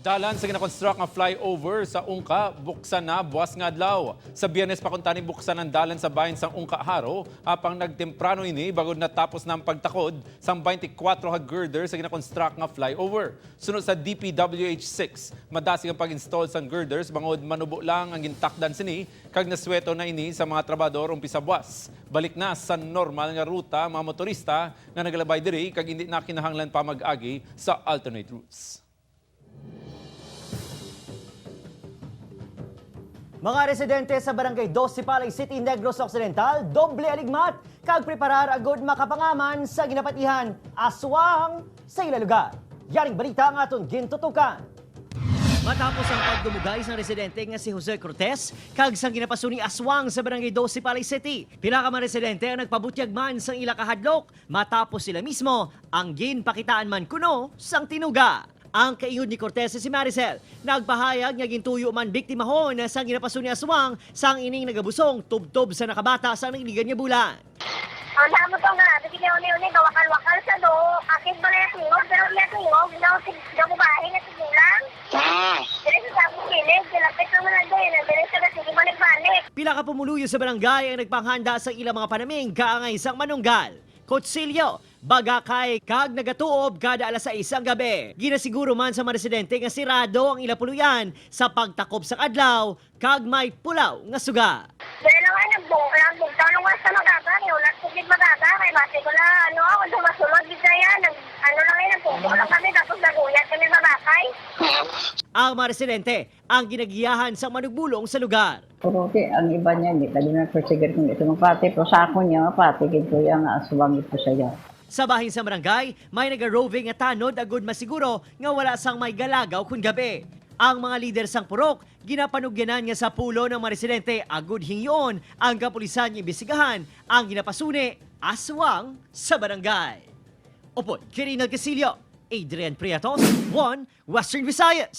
Dalan sa ginakonstruct nga flyover sa Ungka, buksan na buwas nga adlaw. Sa Biyernes pakuntani buksan ang dalan sa bahin sang Ungka Haro, apang nagtemprano ini bagod natapos na ang pagtakod sang 24 ka girder sa ginakonstruct nga flyover. Sunod sa DPWH 6, madasig ang pag-install sang girders bangod manubo lang ang gintakdan sini kag nasweto na ini sa mga trabador umpisa buwas. Balik na sa normal nga ruta mga motorista nga nagalabay diri kag hindi na kinahanglan pa mag-agi sa alternate routes. Mga residente sa Barangay 2 Sipalay City, Negros Occidental, doble aligmat kag preparar agod makapangaman sa ginapatihan aswang sa ila lugar. Yaring balita ang aton gintutukan. Matapos ang pagdumugay ng residente nga si Jose Cortez, kag sang ginapasuni aswang sa Barangay 2 Sipalay City. Pila ka mga residente ang nagpabutyag man sang ila kahadlok matapos sila mismo ang ginpakitaan man kuno sang tinuga. Ang kaingod ni Cortez si Maricel, nagpahayag nga gintuyo man biktimahon sang ginapasuni aswang sang ining nagabusong tubtob sa nakabata sa nangligan nga bulan. Ang damo to nga, bigyan uni-uni, gawakal-wakal sa do. Akit ba na yung tingog, pero yung tingog, ginaw babae na tigulang. Dire sa sabong kilig, silapit naman na doon, dire sa sige balik-balik. Pila ka pumuluyo sa barangay ang nagpanghanda sa ilang mga panaming kaangay sang manunggal. Kutsilyo, bagakay kag nagatuob kada alas 6 ang gabi. Ginasiguro man sa mga residente nga sirado ang ila puluyan sa pagtakop sa adlaw kag may pulaw nga suga. Dire na nga, nagbungtaw nung sa magaga, ulat sigit magaga, kay base ko na, ako dumasulod, bisaya, lang yun, nagpungtaw lang kami, tapos naguyat kami babakay. Ang mga residente ang ginagiyahan sa manugbulong sa lugar. Pero ang iba niya, hindi talaga na-persigure kung ito mapati. Pero sa ako niya, mapati, ito yung aswang ito siya. Sa bahin sa barangay, may nag-roving nga tanod agud masiguro nga wala sang may galagaw kun gabi. Ang mga lider sang purok, ginapanugyanan nga sa pulo ng mga residente agud hingyon ang kapulisan nga imbestigahan ang ginapasuni aswang sa barangay. Opod, Kirinal Casillo, Adrian Priatos, 1 Western Visayas.